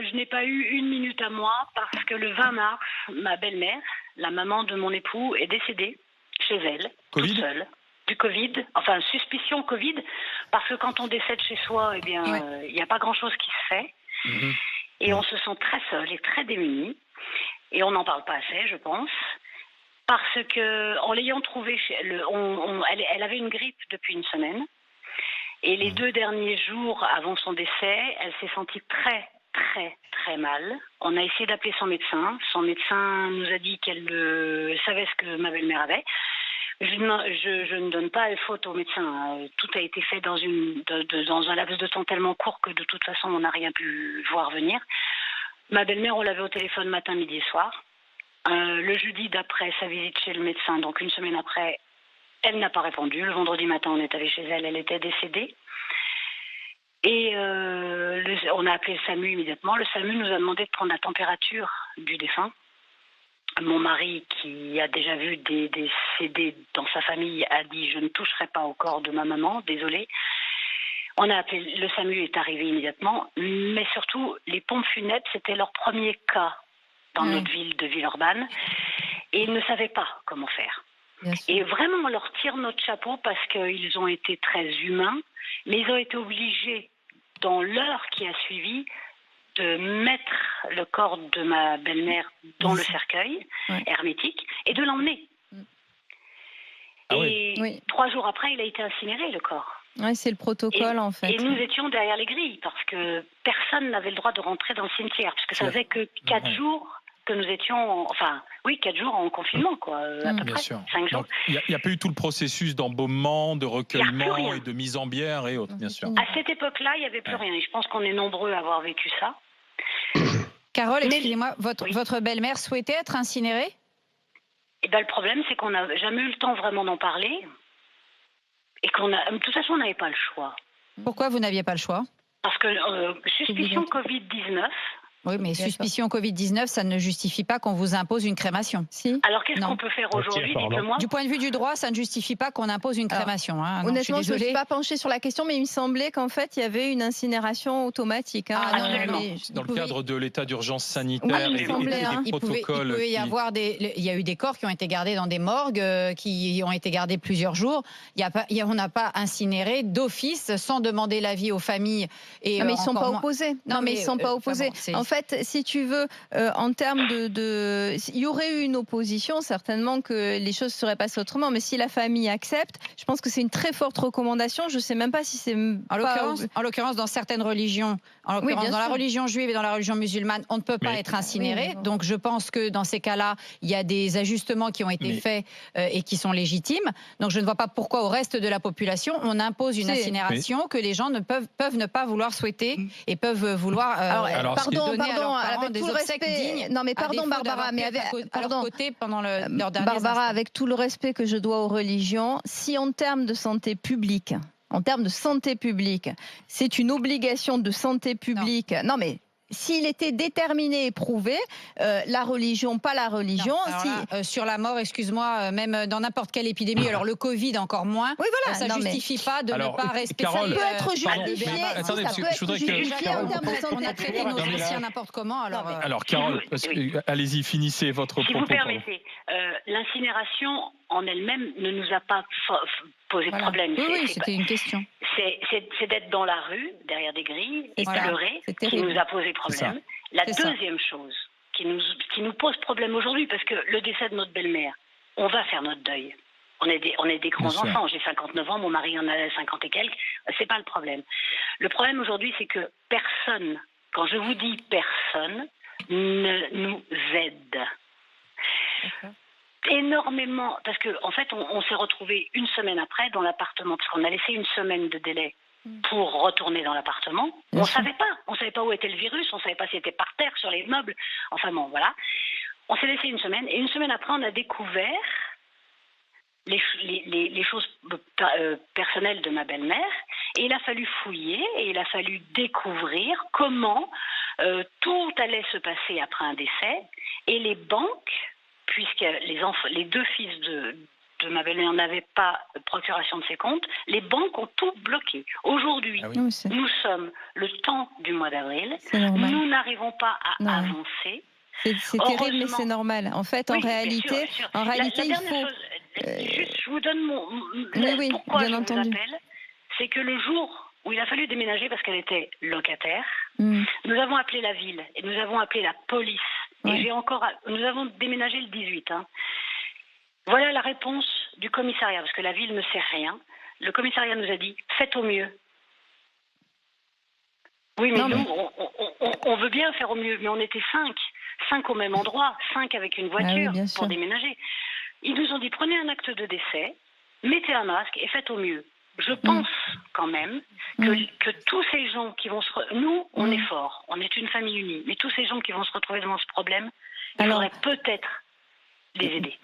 Je n'ai pas eu une minute à moi parce que le 20 mars, ma belle-mère, la maman de mon époux, est décédée chez elle, toute seule, du Covid, enfin suspicion Covid, parce que quand on décède chez soi, il n'y a pas grand-chose qui se fait. Et on se sent très seul et très démuni. Et on n'en parle pas assez, je pense. Parce que, en l'ayant trouvée, elle avait une grippe depuis une semaine. Et les 2 derniers jours avant son décès, elle s'est sentie très, très, très mal. On a essayé d'appeler son médecin. Son médecin nous a dit qu'elle savait ce que ma belle-mère avait. Je ne donne pas faute au médecin. Tout a été fait dans un laps de temps tellement court que de toute façon, on n'a rien pu voir venir. Ma belle-mère, on l'avait au téléphone matin, midi et soir. Le jeudi d'après sa visite chez le médecin, donc une semaine après, elle n'a pas répondu. Le vendredi matin, on est allé chez elle, elle était décédée. Et on a appelé le SAMU immédiatement. Le SAMU nous a demandé de prendre la température du défunt. Mon mari, qui a déjà vu des décédés dans sa famille, a dit « Je ne toucherai pas au corps de ma maman, désolée ». On a appelé, le SAMU est arrivé immédiatement, mais surtout, les pompes funèbres, c'était leur premier cas dans notre ville de Villeurbanne, et ils ne savaient pas comment faire. Et vraiment, on leur tire notre chapeau parce qu'ils ont été très humains, mais ils ont été obligés, dans l'heure qui a suivi, de mettre le corps de ma belle-mère dans le cercueil hermétique et de l'emmener. Et 3 jours après, il a été incinéré, le corps. Oui, c'est le protocole, en fait. Et nous étions derrière les grilles, parce que personne n'avait le droit de rentrer dans le cimetière, parce que ça faisait que 4 jours que nous étions, 4 jours en confinement, quoi, à peu près, 5 jours. Il n'y a pas eu tout le processus d'embaumement, de recueillement et de mise en bière et autres, bien sûr. À cette époque-là, il n'y avait plus rien, et je pense qu'on est nombreux à avoir vécu ça. Carole, excusez-moi, votre belle-mère souhaitait être incinérée ? Et le problème, c'est qu'on n'a jamais eu le temps vraiment d'en parler. Et de toute façon, on n'avait pas le choix. Pourquoi vous n'aviez pas le choix ? Parce que suspicion Covid-19. Oui, mais suspicion Covid-19, ça ne justifie pas qu'on vous impose une crémation. Si. Alors, qu'est-ce qu'on peut faire aujourd'hui, dites-le-moi ? Du point de vue du droit, ça ne justifie pas qu'on impose une crémation. Hein. Honnêtement, je ne me suis pas penchée sur la question, mais il me semblait qu'en fait, il y avait une incinération automatique. Dans le cadre de l'état d'urgence sanitaire et des protocoles. Il y a eu des corps qui ont été gardés dans des morgues, qui ont été gardés plusieurs jours. On n'a pas incinéré d'office sans demander l'avis aux familles. Mais ils ne sont pas opposés. Non, mais ils ne sont pas opposés. En fait, si tu veux, en termes il y aurait eu une opposition, certainement que les choses seraient passées autrement. Mais si la famille accepte, je pense que c'est une très forte recommandation. Je ne sais même pas si c'est... En l'occurrence, dans certaines religions, dans la religion juive et dans la religion musulmane, on ne peut pas être incinéré. Donc je pense que dans ces cas-là, il y a des ajustements qui ont été faits et qui sont légitimes. Donc je ne vois pas pourquoi au reste de la population, on impose une incinération que les gens peuvent ne pas vouloir souhaiter et peuvent vouloir... Pardon, avec tout le respect. Non, mais pardon, Barbara, mais avec tout le respect que je dois aux religions, si en termes de santé publique, c'est une obligation de santé publique. Non mais s'il était déterminé et prouvé, la religion, pas la religion. Sur la mort, excuse-moi, même dans n'importe quelle épidémie, alors le Covid encore moins, ça ne justifie pas de ne pas respecter. Ça peut être justifié. Attendez, je voudrais que... On a traité nos anciens n'importe comment. Alors Carole, allez-y, finissez votre propos. Si vous permettez, l'incinération en elle-même ne nous a pas posé de problème. Oui, c'était une question. C'est d'être dans la rue, derrière des grilles, et pleurer, qui nous a posé problème. La deuxième chose qui nous pose problème aujourd'hui, parce que le décès de notre belle-mère, on va faire notre deuil. On est des grands enfants. J'ai 59 ans, mon mari en a 50 et quelques. C'est pas le problème. Le problème aujourd'hui, c'est que personne, quand je vous dis personne, ne nous aide. Énormément, parce que en fait, on s'est retrouvés une semaine après dans l'appartement, parce qu'on a laissé une semaine de délai pour retourner dans l'appartement. On savait pas où était le virus, on savait pas si c'était par terre, sur les meubles. Enfin bon, voilà. On s'est laissé une semaine, et une semaine après, on a découvert les choses personnelles de ma belle-mère, et il a fallu fouiller, et il a fallu découvrir comment tout allait se passer après un décès, et les banques, puisque les 2 fils de ma belle-mère n'avait pas de procuration de ses comptes, les banques ont tout bloqué. Aujourd'hui, nous sommes le temps du mois d'avril. Nous n'arrivons pas à avancer. C'est terrible, mais c'est normal. En fait, en réalité, il faut... Juste, je vous donne pourquoi je vous appelle. C'est que le jour où il a fallu déménager parce qu'elle était locataire, nous avons appelé la ville et nous avons appelé la police. Et nous avons déménagé le 18. Voilà la réponse du commissariat, parce que la ville ne sait rien. Le commissariat nous a dit « faites au mieux ». Oui, mais nous, on veut bien faire au mieux, mais on était 5 au même endroit, 5 avec une voiture pour déménager. Ils nous ont dit « prenez un acte de décès, mettez un masque et faites au mieux ». Je pense quand même que tous ces gens qui vont Nous, on est forts, on est une famille unie, mais tous ces gens qui vont se retrouver devant ce problème, il faudrait peut-être les aider.